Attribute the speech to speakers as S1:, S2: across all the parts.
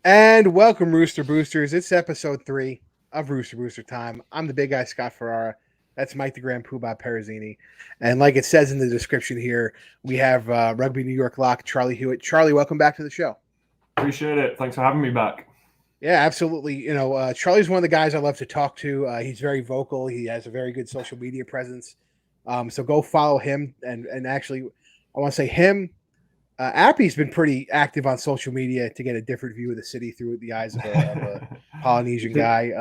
S1: And welcome, Rooster Boosters. It's episode 3 of Rooster Booster Time. I'm the big guy, Scott Ferrara. That's Mike the Grand Poobah Perazini. And like it says in the description here, we have Rugby New York Lock Charlie Hewitt. Charlie, welcome back to the show.
S2: Appreciate it. Thanks for having me back.
S1: Yeah, absolutely. Charlie's one of the guys I love to talk to. He's very vocal. He has a very good social media presence. So go follow him. And actually, I want to say him. Appy's been pretty active on social media to get a different view of the city through the eyes of a Polynesian guy.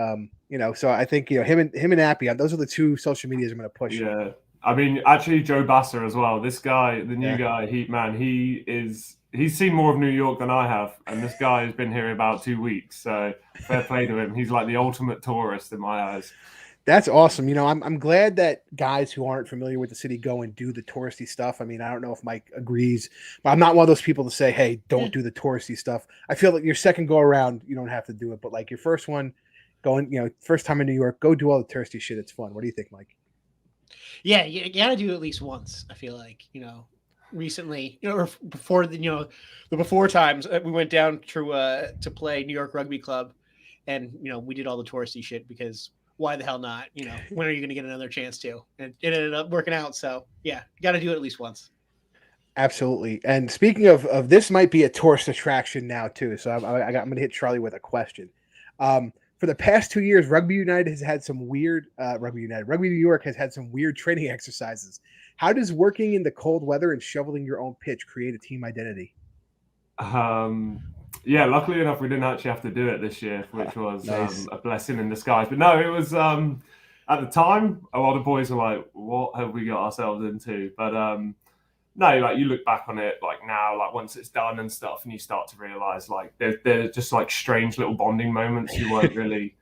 S1: So I think him and Appy, those are the two social medias I'm going to push.
S2: Yeah, I mean, actually, Joe Basser as well. This guy, the new guy, he's seen more of New York than I have, and this guy has been here about 2 weeks. So fair play to him. He's like the ultimate tourist in my eyes.
S1: That's awesome. I'm glad that guys who aren't familiar with the city go and do the touristy stuff. I mean, I don't know if Mike agrees, but I'm not one of those people to say, "Hey, don't do the touristy stuff." I feel like your second go around, you don't have to do it, but like your first one, first time in New York, go do all the touristy shit. It's fun. What do you think, Mike?
S3: Yeah, you gotta do it at least once. I feel like recently, or before the before times, we went down to play New York Rugby Club, and we did all the touristy shit because why the hell not? When are you going to get another chance to? And it ended up working out. So yeah, you got to do it at least once.
S1: Absolutely. And speaking of this, might be a tourist attraction now too. So I'm going to hit Charlie with a question. For the past 2 years, Rugby United has had some weird Rugby New York has had some weird training exercises. How does working in the cold weather and shoveling your own pitch create a team identity?
S2: Yeah, luckily enough, we didn't actually have to do it this year, which was
S1: nice.
S2: A blessing in disguise. But no, it was at the time, a lot of boys were like, "What have we got ourselves into?" But no, like you look back on it, like now, like once it's done and stuff, and you start to realize like they're just like strange little bonding moments you weren't really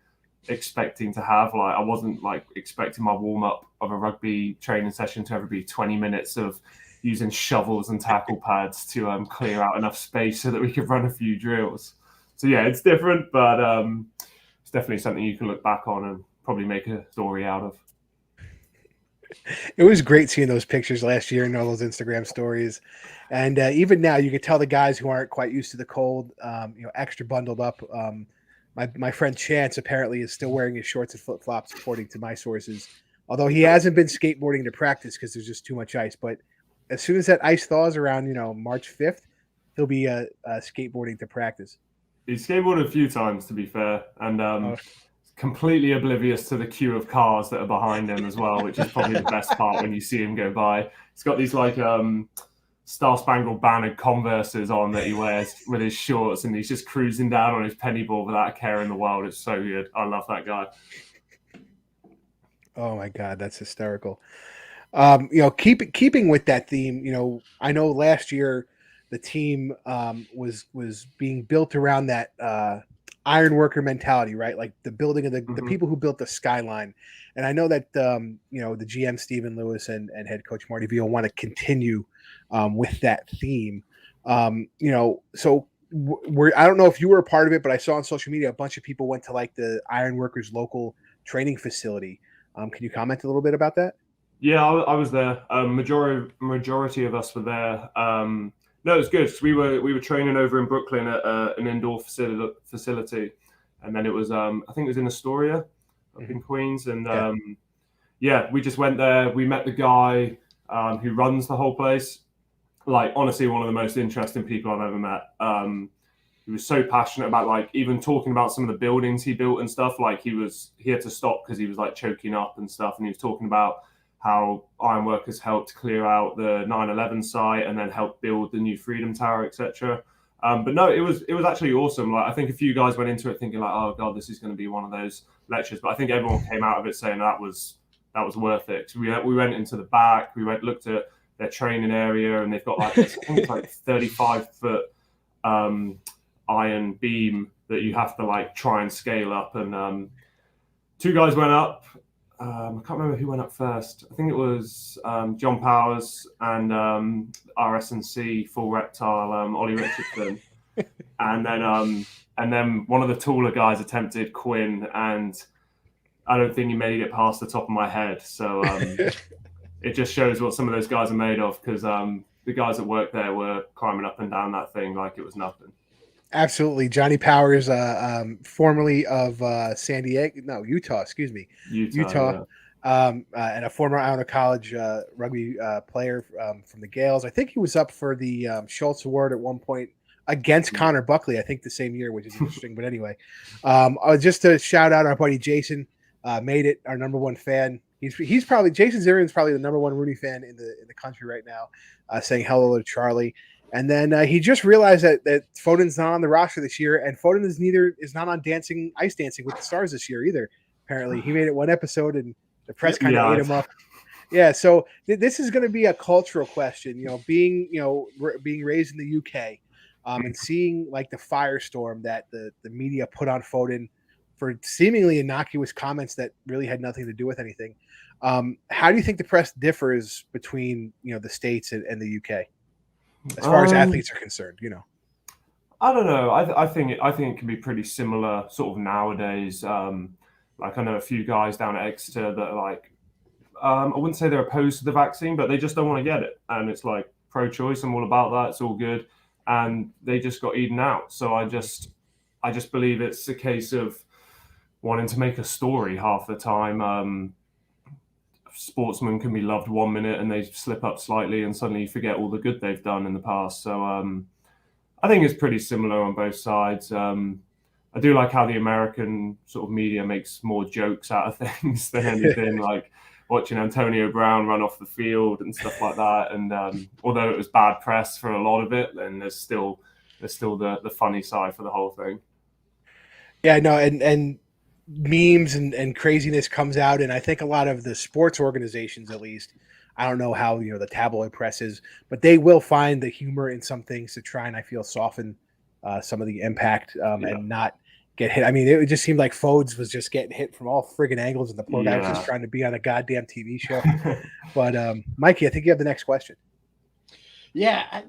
S2: expecting to have. Like I wasn't like expecting my warm up of a rugby training session to ever be 20 minutes of using shovels and tackle pads to clear out enough space so that we could run a few drills. So yeah, it's different, but it's definitely something you can look back on and probably make a story out of.
S1: It was great seeing those pictures last year and all those Instagram stories. And even now, you could tell the guys who aren't quite used to the cold, extra bundled up. My friend Chance apparently is still wearing his shorts and flip flops, according to my sources. Although he hasn't been skateboarding to practice because there's just too much ice. But as soon as that ice thaws around, March 5th, he'll be skateboarding to practice.
S2: He's skateboarded a few times, to be fair, and completely oblivious to the queue of cars that are behind him as well, which is probably the best part when you see him go by. He's got these like Star Spangled Banner Converses on that he wears with his shorts, and he's just cruising down on his penny ball without a care in the world. It's so good. I love that guy.
S1: Oh my God, that's hysterical. Keeping with that theme, I know last year the team was being built around that ironworker mentality, right? Like the building of the people who built the skyline. And I know that the GM Stephen Lewis and head coach Marty Veal want to continue with that theme. So I don't know if you were a part of it, but I saw on social media a bunch of people went to like the ironworkers local training facility. Can you comment a little bit about that?
S2: Yeah, I was there. Majority of us were there. No, it was good. We were training over in Brooklyn at an indoor facility, and then it was I think it was in Astoria, up in Queens, and we just went there. We met the guy who runs the whole place. Like honestly, one of the most interesting people I've ever met. He was so passionate about like even talking about some of the buildings he built and stuff. Like he had to stop because he was like choking up and stuff, and he was talking about how ironworkers helped clear out the 9/11 site and then helped build the new Freedom Tower, etc. But no, it was actually awesome. Like I think a few guys went into it thinking like, oh God, this is going to be one of those lectures. But I think everyone came out of it saying that was worth it. So we went into the back, looked at their training area, and they've got like I think it's like 35-foot iron beam that you have to like try and scale up. And two guys went up. I can't remember who went up first. I think it was John Powers and RSNC full reptile Ollie Richardson, and then one of the taller guys attempted Quinn, and I don't think he made it past the top of my head. So it just shows what some of those guys are made of, because the guys that worked there were climbing up and down that thing like it was nothing.
S1: Absolutely. Johnny Powers, formerly of Utah, excuse me. Utah. And a former out of college rugby player from the Gales. I think he was up for the Schultz Award at one point against Connor Buckley, I think the same year, which is interesting. But anyway, just to shout out our buddy Jason, made it our number one fan. He's probably Jason Zarian's probably the number one Rooney fan in the country right now, saying hello to Charlie. And then he just realized that Foden's not on the roster this year, and Foden is not on Ice Dancing with the Stars this year either. Apparently, he made it one episode, and the press kind of ate him up. Yeah, so this is going to be a cultural question. Being raised in the UK, and seeing like the firestorm that the media put on Foden for seemingly innocuous comments that really had nothing to do with anything. How do you think the press differs between the States and the UK? As far as athletes are concerned,
S2: I don't know. I think it can be pretty similar sort of nowadays. Like I know a few guys down at Exeter that are like, I wouldn't say they're opposed to the vaccine, but they just don't want to get it. And it's like pro-choice. I'm all about that. It's all good. And they just got eaten out. So I just believe it's a case of wanting to make a story half the time. Sportsmen can be loved 1 minute and they slip up slightly and suddenly you forget all the good they've done in the past. So I think it's pretty similar on both sides. I do like how the American sort of media makes more jokes out of things than anything, like watching Antonio Brown run off the field and stuff like that. And although it was bad press for a lot of it, then there's still the funny side for the whole thing.
S1: Yeah, no, and memes and craziness comes out, and I think a lot of the sports organizations, at least, I don't know how the tabloid press is, but they will find the humor in some things to try and I feel soften some of the impact and not get hit. I mean, it just seemed like Fodes was just getting hit from all friggin' angles, and the poor guy was just trying to be on a goddamn TV show. But Mikey, I think you have the next question.
S3: Yeah,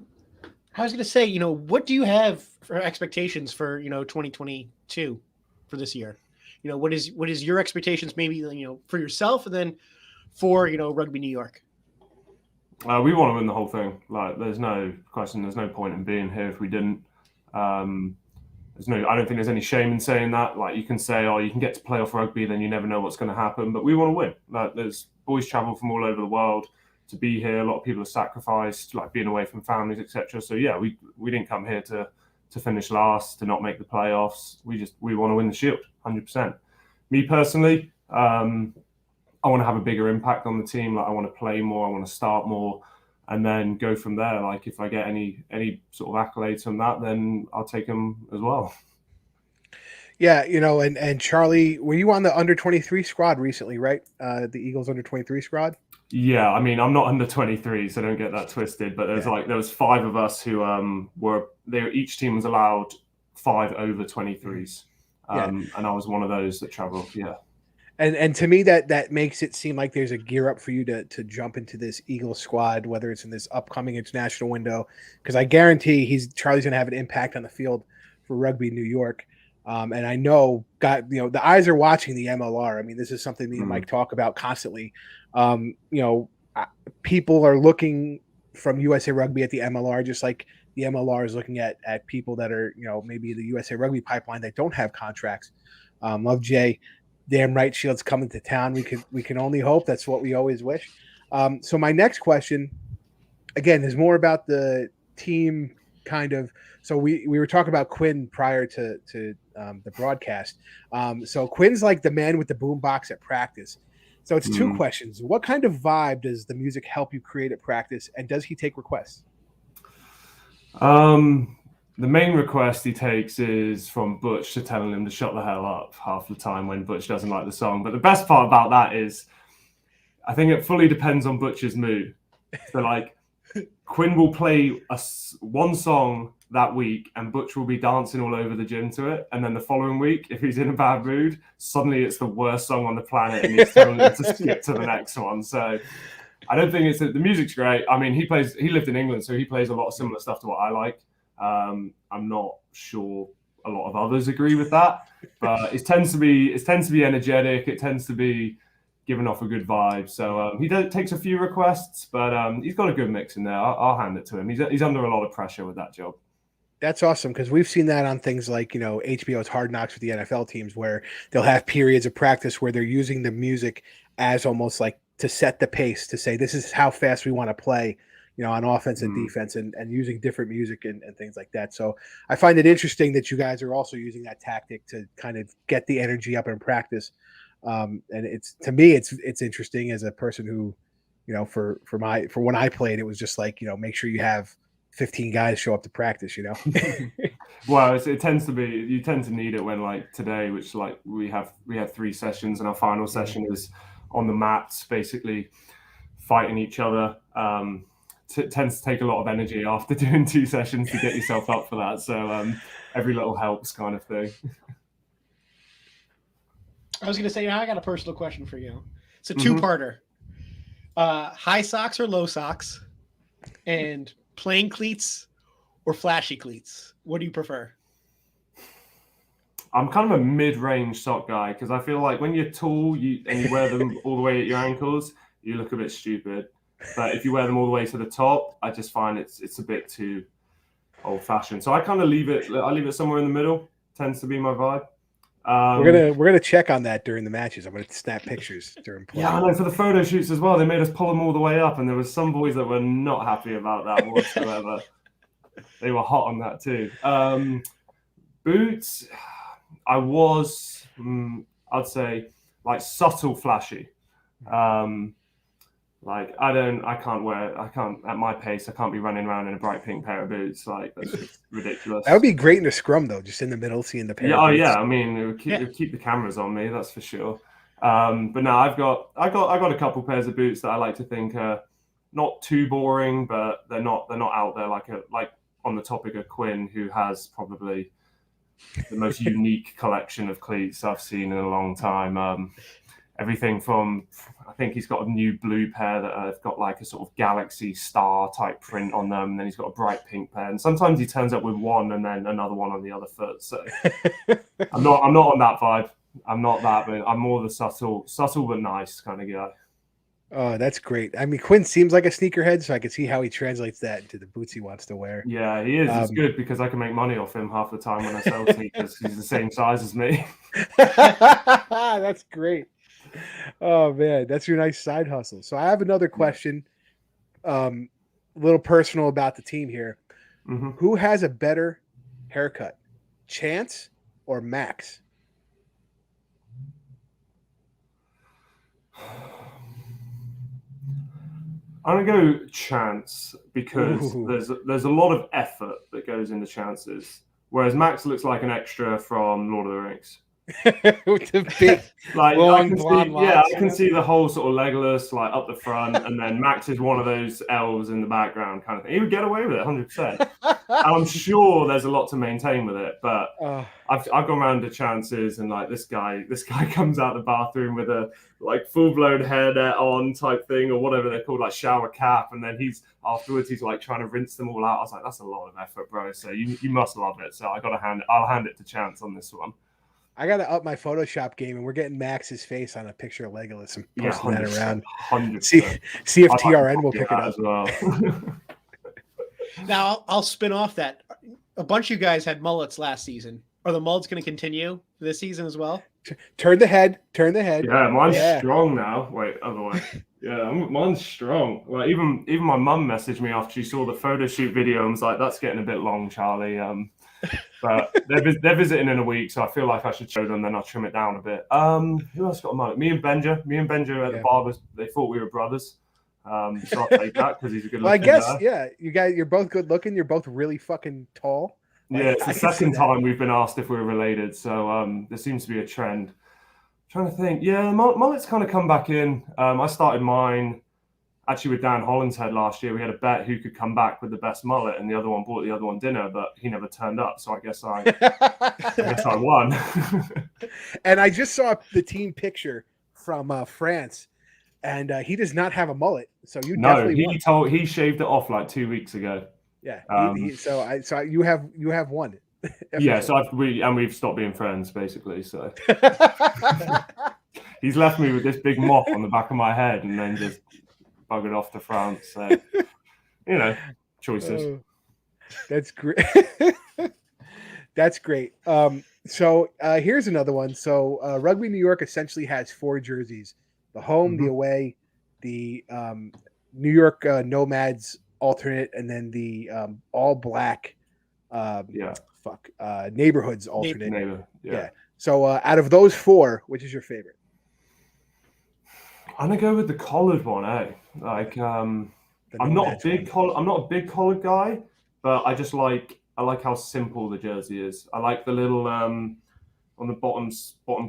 S3: I was going to say, what do you have for expectations for 2022 for this year? What is your expectations maybe, for yourself and then for, Rugby New York?
S2: We want to win the whole thing. Like, there's no question. There's no point in being here if we didn't. I don't think there's any shame in saying that. Like, you can say, oh, you can get to playoff rugby, then you never know what's going to happen. But we want to win. Like, there's boys travel from all over the world to be here. A lot of people have sacrificed, like being away from families, etc. So yeah, we didn't come here to finish last, to not make the playoffs. We want to win the Shield, 100%. Me personally, I want to have a bigger impact on the team. Like, I want to play more, I want to start more, and then go from there. Like, if I get any sort of accolades from that, then I'll take them as well.
S1: Yeah, and Charlie, were you on the under 23 squad recently, right? The Eagles under 23 squad?
S2: Yeah, I mean, I'm not under 23, so don't get that twisted. But there was 5 of us who each team was allowed 5 over 23s. And I was one of those that traveled. Yeah.
S1: And to me, that makes it seem like there's a gear up for you to jump into this Eagles squad, whether it's in this upcoming international window, because I guarantee Charlie's going to have an impact on the field for Rugby New York. And I know, the eyes are watching the MLR. I mean, this is something me and Mike talk about constantly. People are looking from USA Rugby at the MLR, just like the MLR is looking at people that are, maybe the USA Rugby pipeline that don't have contracts. Love Jay. Damn right, Shield's coming to town. We can only hope. That's what we always wish. So my next question, again, is more about the team kind of. So we were talking about Quinn prior to the broadcast. So Quinn's like the man with the boombox at practice. So it's 2 questions. What kind of vibe does the music help you create at practice, and does he take requests?
S2: The main request he takes is from Butch to telling him to shut the hell up half the time when Butch doesn't like the song. But the best part about that is I think it fully depends on Butch's mood. So, like, Quinn will play one song that week and Butch will be dancing all over the gym to it. And then the following week, if he's in a bad mood, suddenly it's the worst song on the planet and he's telling him to skip to the next one. So I don't think the music's great. I mean, he lived in England, so he plays a lot of similar stuff to what I like. I'm not sure a lot of others agree with that, but it tends to be energetic. It tends to be giving off a good vibe. So he takes a few requests, but he's got a good mix in there. I'll hand it to him. He's under a lot of pressure with that job.
S1: That's awesome because we've seen that on things like, HBO's Hard Knocks with the NFL teams where they'll have periods of practice where they're using the music as almost like to set the pace to say this is how fast we want to play, on offense and defense and using different music and things like that. So I find it interesting that you guys are also using that tactic to kind of get the energy up in practice. And to me, it's interesting as a person who, for when I played, it was just like, make sure you have 15 guys show up to practice,
S2: Well, it tends to be, you tend to need it when like today, which like we have 3 sessions and our final session is on the mats, basically fighting each other. It tends to take a lot of energy after doing 2 sessions to get yourself up for that. So every little helps kind of thing.
S3: I was going to say, I got a personal question for you. It's a 2-parter. High socks or low socks? And plain cleats or flashy cleats? What do you prefer?
S2: I'm kind of a mid-range sock guy because I feel like when you're tall and you wear them all the way at your ankles, you look a bit stupid. But if you wear them all the way to the top, I just find it's a bit too old-fashioned. So I kind of leave it somewhere in the middle. Tends to be my vibe.
S1: We're gonna check on that during the matches. I'm gonna snap pictures during play.
S2: Yeah, I know for the photo shoots as well. They made us pull them all the way up, and there was some boys that were not happy about that whatsoever. They were hot on that too. Boots, I was, I'd say, like subtle flashy. Like I can't at my pace. I can't be running around in a bright pink pair of boots. Like that's just ridiculous.
S1: That would be great in a scrum though, just in the middle, seeing the pair.
S2: Yeah, I mean, it would keep the cameras on me. That's for sure. But no, I got a couple pairs of boots that I like to think are not too boring, but they're not out there like on the topic of Quinn, who has probably the most unique collection of cleats I've seen in a long time. Everything from, I think he's got a new blue pair that have got like a sort of galaxy star type print on them. And then he's got a bright pink pair. And sometimes he turns up with one and then another one on the other foot. So I'm not on that vibe. I'm not that, but I'm more the subtle but nice kind of guy.
S1: Oh, that's great. I mean, Quinn seems like a sneakerhead, so I can see how he translates that into the boots he wants to wear.
S2: Yeah, he is. It's good because I can make money off him half the time when I sell sneakers. He's the same size as me.
S1: That's great. Oh man, that's your nice side hustle. So I have another question, a little personal about the team here.
S2: Mm-hmm.
S1: Who has a better haircut, Chance or Max?
S2: I'm gonna go Chance because there's a lot of effort that goes into Chance's, whereas Max looks like an extra from Lord of the Rings.
S1: With the big,
S2: like
S1: long,
S2: I can see the whole sort of Legolas like up the front, and then Max is one of those elves in the background kind of thing. He would get away with it 100%. I'm sure there's a lot to maintain with it, but I've gone around to Chances, and like this guy comes out the bathroom with a like full blown hairnet on type thing or whatever they're called, like shower cap, and then he's like trying to rinse them all out. I was like, that's a lot of effort, bro. So you must love it. So I'll hand it to Chance on this one.
S1: I got to up my Photoshop game, and we're getting Max's face on a picture of Legolas and posting that around.
S2: 100%.
S1: See if TRN will pick it up
S2: as well.
S3: Now, I'll spin off that. A bunch of you guys had mullets last season. Are the mullets going to continue this season as well?
S1: Turn the head.
S2: Yeah, mine's strong now. Wait, other way. Yeah, mine's strong. Like even my mum messaged me after she saw the photo shoot video and was like, "That's getting a bit long, Charlie." But they're visiting in a week, so I feel like I should show them. Then I'll trim it down a bit. Who else got a mullet? Me and Benja at the barbers. They thought we were brothers. So I'll take that because he's a good.
S1: Well, I guess you guys, you're both good looking. You're both really fucking tall.
S2: Yeah, it's the second time we've been asked if we're related, so there seems to be a trend. I'm trying to think. Yeah, mullets kind of come back in. I started mine actually with Dan Hollinshead last year. We had a bet who could come back with the best mullet, and the other one bought the other one dinner, but he never turned up. So I guess I won.
S1: And I just saw the team picture from France, and he does not have a mullet. So definitely won.
S2: He shaved it off like 2 weeks ago.
S1: Yeah. So you have won.
S2: Yeah. So we've stopped being friends basically. So he's left me with this big mop on the back of my head, and then just buggered off to France. So choices.
S1: That's great. That's great. So here's another one. So Rugby New York essentially has 4 jerseys: the home, the away, the New York Nomads alternate, and then the all black neighborhoods alternate. Yeah. So out of those 4, which is your favorite?
S2: I'm gonna go with the collared one, eh? Like I'm not a big collared guy, but I like how simple the jersey is. I like the little on the bottom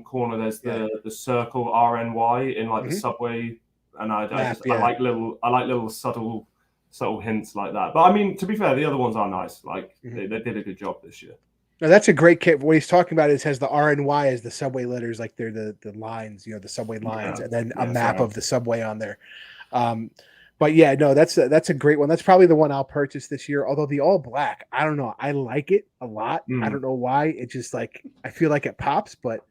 S2: corner. There's the circle RNY in like the subway, and I like little subtle hints like that. But I mean, to be fair, the other ones are nice. Like they did a good job this year.
S1: No, that's a great kit. What he's talking about has the RNY as the subway letters, like they're the lines, the subway lines, and then a map of the subway on there. But yeah, no, that's a great one. That's probably the one I'll purchase this year. Although the all black, I don't know, I like it a lot. I don't know why. It just like I feel like it pops, but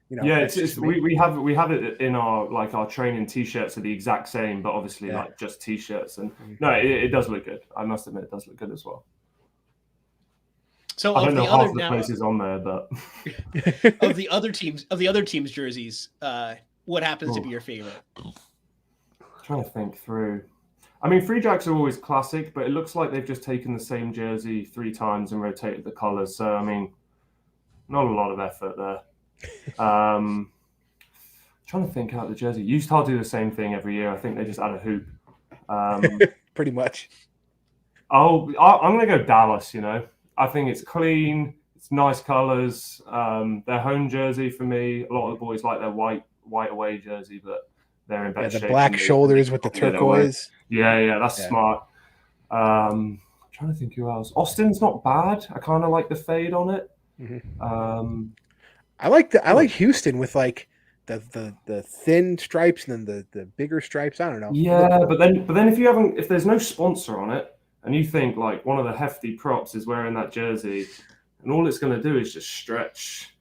S2: we have it in our training t-shirts are the exact same, but obviously like just t-shirts. And no, it does look good. I must admit, it does look good as well.
S3: So
S2: I don't know half the places on there, but
S3: of the other teams' jerseys, what happens to be your favorite?
S2: I'm trying to think through. I mean, Free Jacks are always classic, but it looks like they've just taken the same jersey 3 times and rotated the colours. So I mean, not a lot of effort there. Trying to think out the jersey. Utah do the same thing every year. I think they just add a hoop.
S1: Pretty much.
S2: I'm going to go Dallas. I think it's clean. It's nice colors. Their home jersey for me. A lot of the boys like their white away jersey, but they're in better shape.
S1: The black shoulders with the turquoise.
S2: Yeah, that's smart. I'm trying to think who else. Austin's not bad. I kind of like the fade on it.
S1: I like Houston with like the thin stripes and then the bigger stripes. I don't know.
S2: Yeah, but then if there's no sponsor on it, and you think like one of the hefty props is wearing that jersey, and all it's going to do is just stretch.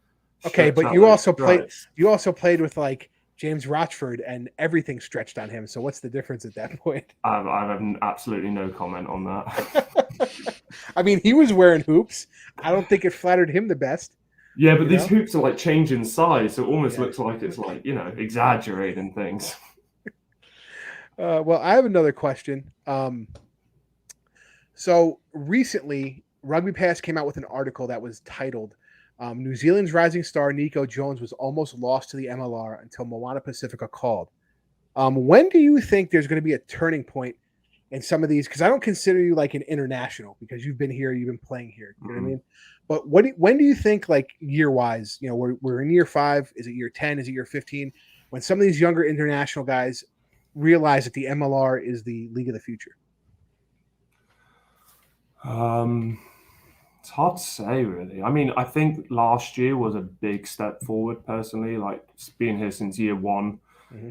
S1: Okay, but you also played with like James Rochford, and everything stretched on him. So what's the difference at that point?
S2: I have absolutely no comment on that.
S1: I mean, he was wearing hoops. I don't think it flattered him the best.
S2: Yeah, but these hoops are like changing size, so it almost looks like it's like exaggerating things.
S1: Well, I have another question. So recently, Rugby Pass came out with an article that was titled New Zealand's rising star Nico Jones was almost lost to the MLR until Moana Pacifica called. When do you think there's going to be a turning point in some of these? Because I don't consider you like an international because you've been here, you've been playing here. You know what I mean? But when do you think, like year-wise, we're in year 5, is it year 10, is it year 15, when some of these younger international guys realize that the MLR is the league of the future?
S2: It's hard to say, really. I mean, I think last year was a big step forward, personally. Like, being here since year 1,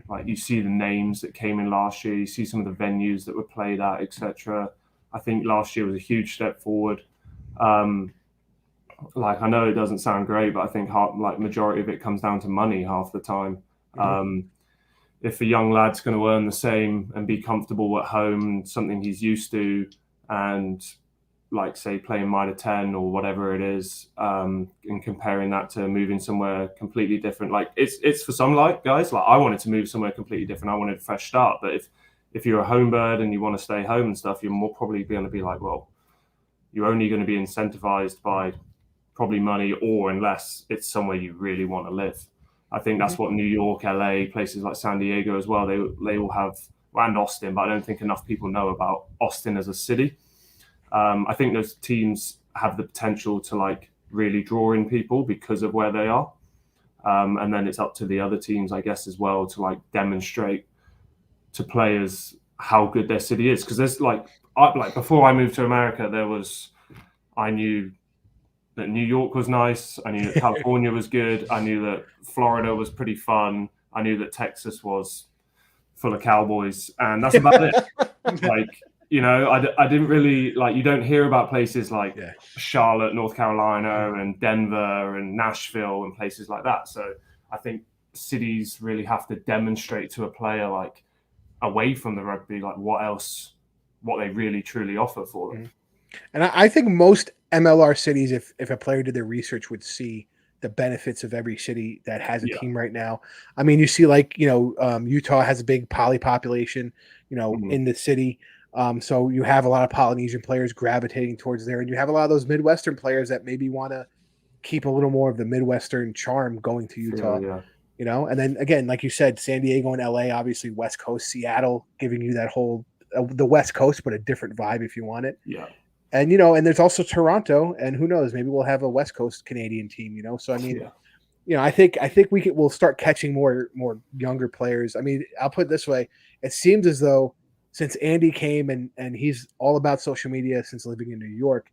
S2: like you see the names that came in last year, you see some of the venues that were played at, etc. I think last year was a huge step forward. Like, I know it doesn't sound great, but I think majority of it comes down to money half the time. If a young lad's going to earn the same and be comfortable at home, something he's used to, and like say playing minor 10 or whatever it is, and comparing that to moving somewhere completely different, like it's for some guys. Like I wanted to move somewhere completely different. I wanted a fresh start. But if you're a home bird and you want to stay home and stuff, you're more probably going to be like, well, you're only going to be incentivized by probably money, or unless it's somewhere you really want to live. I think that's what New York, LA, places like San Diego as well, they all have, and Austin, but I don't think enough people know about Austin as a city. I think those teams have the potential to like really draw in people because of where they are. And then it's up to the other teams, I guess, as well, to like demonstrate to players how good their city is. Because there's like before I moved to America, I knew that New York was nice. I knew that California was good. I knew that Florida was pretty fun. I knew that Texas was full of cowboys, and that's about it. Like, I didn't really like. You don't hear about places like Charlotte, North Carolina, and Denver, and Nashville, and places like that. So I think cities really have to demonstrate to a player, like away from the rugby, like what they really truly offer for them.
S1: And I think most MLR cities, if a player did their research, would see the benefits of every city that has a team right now. I mean, you see like, Utah has a big poly population, in the city. So you have a lot of Polynesian players gravitating towards there, and you have a lot of those Midwestern players that maybe want to keep a little more of the Midwestern charm going to Utah, and then again, like you said, San Diego and LA, obviously West Coast, Seattle, giving you that whole, the West Coast, but a different vibe if you want it.
S2: Yeah.
S1: And, and there's also Toronto, and who knows, maybe we'll have a West Coast Canadian team, So, I mean, I think we'll start catching more younger players. I mean, I'll put it this way. It seems as though since Andy came and he's all about social media since living in New York,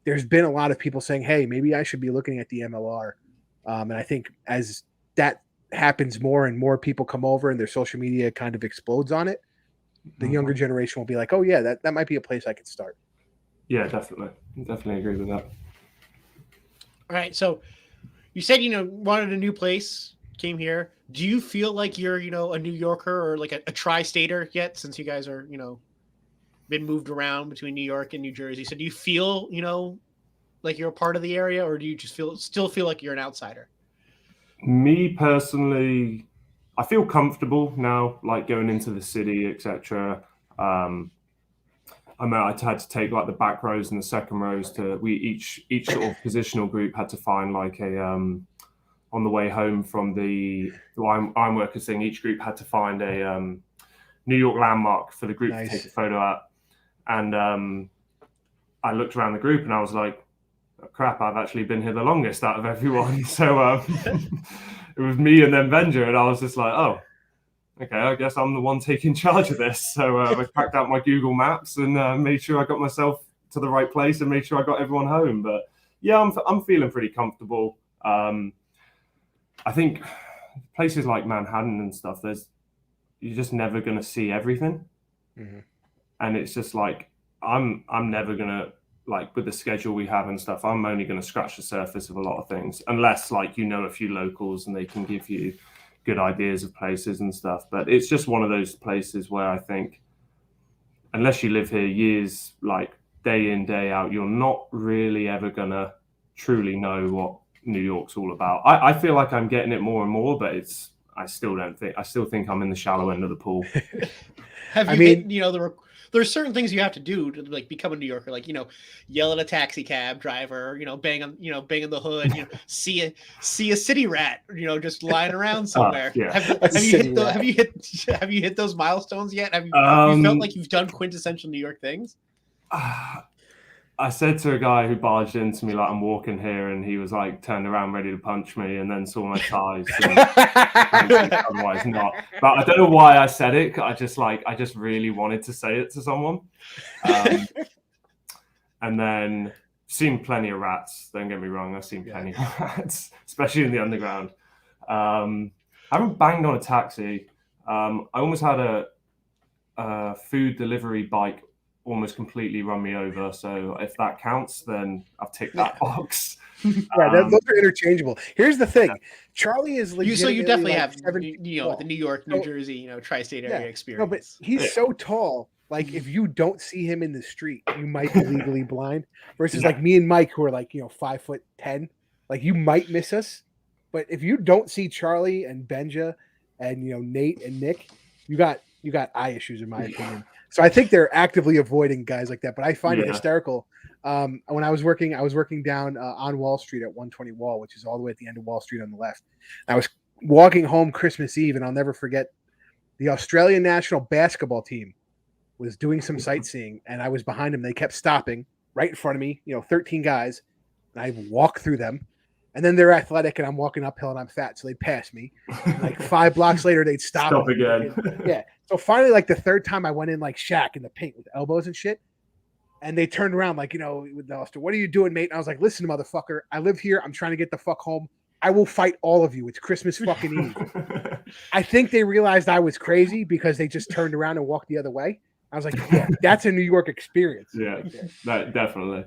S1: there's been a lot of people saying, hey, maybe I should be looking at the MLR. And I think as that happens more and more people come over and their social media kind of explodes on it, the younger generation will be like, oh, yeah, that might be a place I could start.
S2: Yeah, definitely. Definitely agree with that.
S3: All right. So you said, wanted a new place, came here. Do you feel like you're, a New Yorker or like a tri-stater yet, since you guys are, been moved around between New York and New Jersey? So do you feel, like you're a part of the area, or do you just still feel like you're an outsider?
S2: Me personally, I feel comfortable now, like going into the city, etc. I mean, I had to take like the back rows and the second rows each sort of positional group had to find like a on the way home from the ironworkers thing. Each group had to find a New York landmark for the group to take a photo at. And I looked around the group and I was like, oh, crap, I've actually been here the longest out of everyone. So it was me and then Benja, and I was just like, oh, okay, I guess I'm the one taking charge of this. So I cracked out my Google Maps and made sure I got myself to the right place and made sure I got everyone home. But yeah, I'm feeling pretty comfortable. I think places like Manhattan and stuff, you're just never going to see everything. Mm-hmm. And it's just like, I'm never going to, like with the schedule we have and stuff, I'm only going to scratch the surface of a lot of things, unless like, a few locals and they can give you good ideas of places and stuff. But it's just one of those places where I think unless you live here years, like day in, day out, you're not really ever going to truly know what New York's all about. I feel like I'm getting it more and more, but I still think I'm in the shallow end of the pool.
S3: There's certain things you have to do to like become a New Yorker, like, yell at a taxi cab driver, bang on the hood, see a city rat, just lying around somewhere.
S2: Yeah.
S3: Have you hit those milestones yet? Have you felt like you've done quintessential New York things?
S2: I said to a guy who barged into me like I'm walking here, and he was like turned around ready to punch me, and then saw my ties. Otherwise not. But I don't know why I said it. I just really wanted to say it to someone. And then seen plenty of rats. Don't get me wrong. I've seen plenty of rats, especially in the underground. I haven't banged on a taxi. I almost had a food delivery bike almost completely run me over. So if that counts, then I've ticked that box.
S1: Those are interchangeable. Here's the thing. Charlie is legitimately
S3: so you definitely
S1: like
S3: have the New York, New Jersey, tri-state area experience.
S1: No, but he's so tall. Like if you don't see him in the street, you might be legally blind. Versus like me and Mike, who are like 5'10", like you might miss us. But if you don't see Charlie and Benja and Nate and Nick, you got eye issues in my opinion. So I think they're actively avoiding guys like that. But I find it hysterical. When I was working down on Wall Street at 120 Wall, which is all the way at the end of Wall Street on the left. I was walking home Christmas Eve, and I'll never forget the Australian national basketball team was doing some sightseeing, and I was behind them. They kept stopping right in front of me, 13 guys, and I walked through them. And then they're athletic, and I'm walking uphill, and I'm fat, so they pass me. And like 5 blocks later, they'd stop
S2: again.
S1: Yeah. So finally, like the third time, I went in like Shaq in the paint with elbows and shit. And they turned around like, with Alistair, what are you doing, mate? And I was like, listen, motherfucker, I live here. I'm trying to get the fuck home. I will fight all of you. It's Christmas fucking Eve. I think they realized I was crazy because they just turned around and walked the other way. I was like, yeah, that's a New York experience.
S2: Yeah, definitely.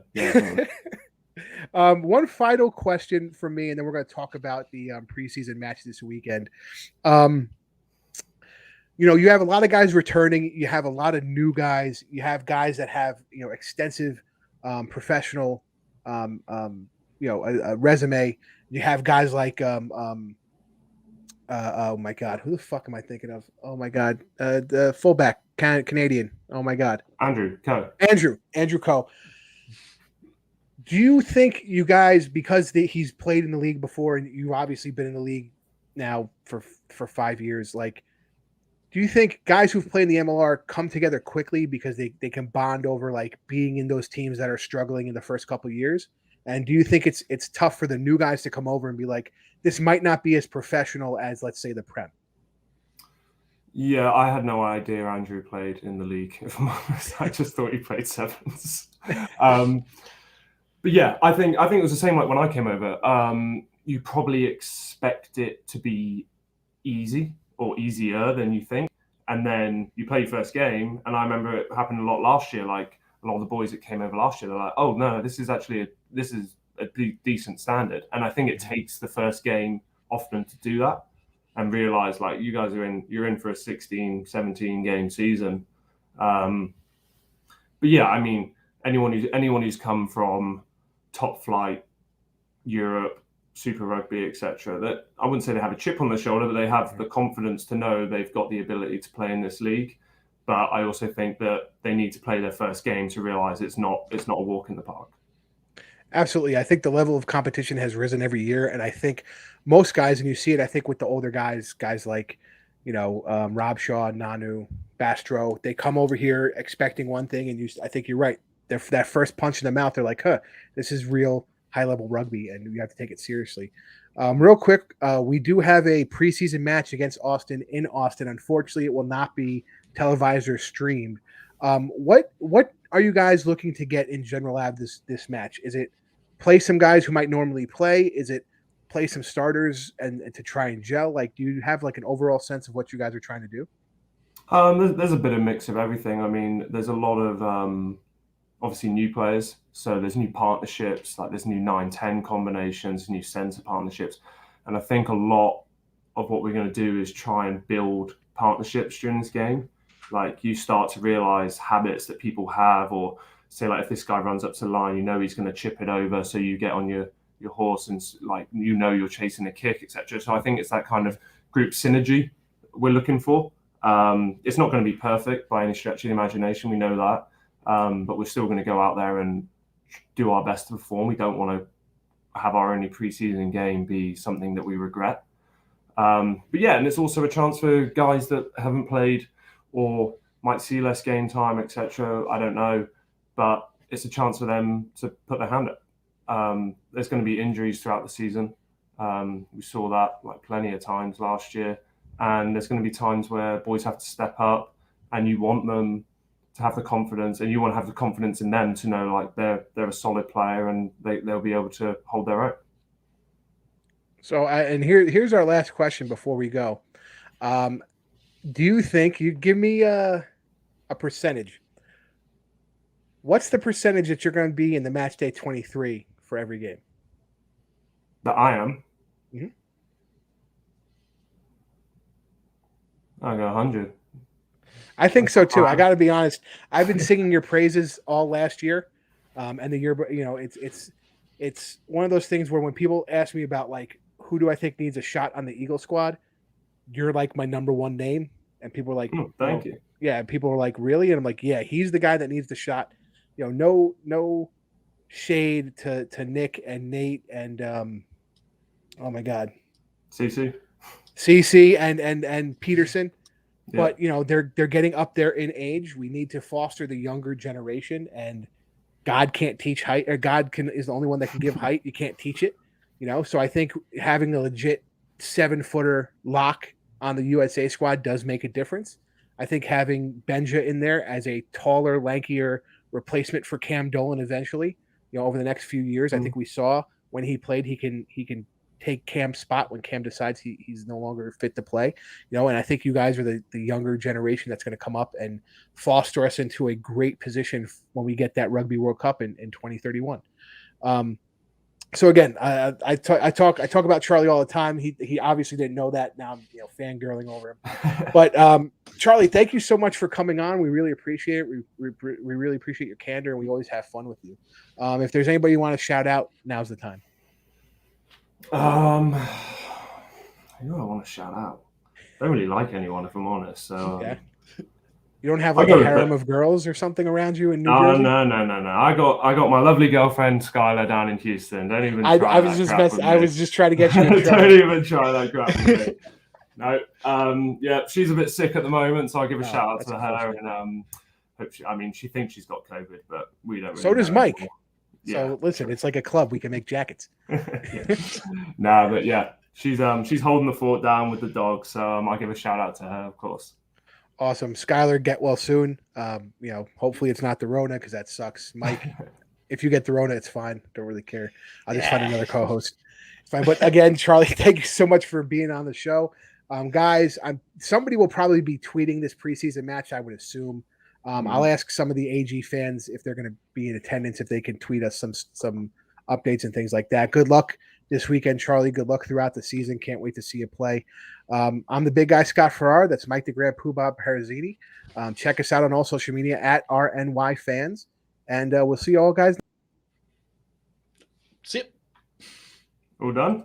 S1: One final question from me, and then we're going to talk about the preseason match this weekend. You have a lot of guys returning. You have a lot of new guys. You have guys that have extensive professional, a resume. You have guys like oh my God, who the fuck am I thinking of? Oh my God, the fullback, Canadian. Oh my God,
S2: Andrew Coe.
S1: Andrew Coe. Do you think you guys, because he's played in the league before, and you've obviously been in the league now for 5 years, like, do you think guys who've played in the MLR come together quickly because they can bond over like being in those teams that are struggling in the first couple of years? And do you think it's tough for the new guys to come over and be like, this might not be as professional as, let's say, the Prem?
S2: Yeah, I had no idea Andrew played in the league. If I'm honest, I just thought he played sevens. But yeah, I think it was the same like when I came over. You probably expect it to be easy or easier than you think, and then you play your first game. And I remember it happened a lot last year. Like a lot of the boys that came over last year, they're like, "Oh no, this is a pretty decent standard." And I think it takes the first game often to do that and realize like you guys you're in for a 16, 17 game season. But yeah, I mean, anyone who's come from top flight Europe, Super Rugby, etc., that I wouldn't say they have a chip on their shoulder, but they have the confidence to know they've got the ability to play in this league. But I also think that they need to play their first game to realize it's not a walk in the park.
S1: Absolutely. I think the level of competition has risen every year. And I think most guys, and you see it, I think with the older guys like, Rob Shaw, Nanu, Bastro, they come over here expecting one thing. And I think you're right. That first punch in the mouth, they're like, this is real high level rugby and you have to take it seriously. Real quick, we do have a preseason match against Austin in Austin. Unfortunately, it will not be televised or streamed. What are you guys looking to get in General Lab this match? Is it play some guys who might normally play? Is it play some starters and to try and gel? Like, do you have like an overall sense of what you guys are trying to do?
S2: There's a bit of mix of everything. I mean, there's a lot of obviously new players. So there's new partnerships, like there's new 9-10 combinations, new centre partnerships. And I think a lot of what we're going to do is try and build partnerships during this game. Like you start to realize habits that people have, or say like if this guy runs up to the line, he's going to chip it over. So you get on your horse and like, you're chasing a kick, etc. So I think it's that kind of group synergy we're looking for. It's not going to be perfect by any stretch of the imagination. We know that. But we're still going to go out there and do our best to perform. We don't want to have our only preseason game be something that we regret. But yeah, and it's also a chance for guys that haven't played or might see less game time, etc. I don't know, but it's a chance for them to put their hand up. There's going to be injuries throughout the season. We saw that like plenty of times last year, and there's going to be times where boys have to step up, and you want them to have the confidence, and you want to have the confidence in them to know like they're a solid player and they'll be able to hold their own.
S1: So, here's our last question before we go. Do you think you give me a percentage? What's the percentage that you're going to be in the match day 23 for every game?
S2: That I am.
S1: Mm-hmm.
S2: I got 100.
S1: I think so too. I got to be honest. I've been singing your praises all last year, and the year. It's one of those things where when people ask me about like who do I think needs a shot on the Eagle squad, you're like my number one name, and people are like,
S2: "Thank you."
S1: Yeah, and people are like, "Really?" And I'm like, "Yeah, he's the guy that needs the shot." No shade to Nick and Nate and oh my God, CC and Peterson.
S2: Yeah.
S1: But they're getting up there in age. We need to foster the younger generation, and God can't teach height, or is the only one that can give height. You can't teach it, So I think having a legit 7-footer lock on the USA squad does make a difference. I think having Benja in there as a taller, lankier replacement for Cam Dolan eventually, over the next few years, I think we saw when he played, he can take Cam's spot when Cam decides he's no longer fit to play, and I think you guys are the younger generation that's going to come up and foster us into a great position when we get that Rugby World Cup in 2031. So again, I talk about Charlie all the time. He obviously didn't know that. Now I'm fangirling over him. But Charlie, thank you so much for coming on. We really appreciate it. We really appreciate your candor, and we always have fun with you. If there's anybody you want to shout out, now's the time.
S2: Who do I want to shout out? I don't really like anyone, if I'm honest. So
S1: okay. You don't have like a harem of girls or something around you in New Jersey?
S2: No. I got my lovely girlfriend Skylar down in Houston. Don't even try
S1: I was just trying to get you in trouble.
S2: Don't even try that crap with me. No. Yeah, she's a bit sick at the moment, so I'll give a shout out to her. And hope she thinks she's got COVID, but we don't really
S1: So does Mike.
S2: Anymore.
S1: So listen, it's like a club. We can make jackets.
S2: No, but yeah, she's holding the fort down with the dog. So I'll give a shout out to her, of course.
S1: Awesome. Skylar, get well soon. Hopefully it's not the Rona because that sucks. Mike, if you get the Rona, it's fine. Don't really care. I'll just find another co-host. It's fine. But again, Charlie, thank you so much for being on the show. Guys, somebody will probably be tweeting this preseason match, I would assume. I'll ask some of the AG fans if they're going to be in attendance, if they can tweet us some updates and things like that. Good luck this weekend, Charlie. Good luck throughout the season. Can't wait to see you play. I'm the big guy, Scott Farrar. That's Mike the Grand Poobah Parazzini. Check us out on all social media at RNY Fans. And we'll see you all guys.
S3: See you.
S2: All done?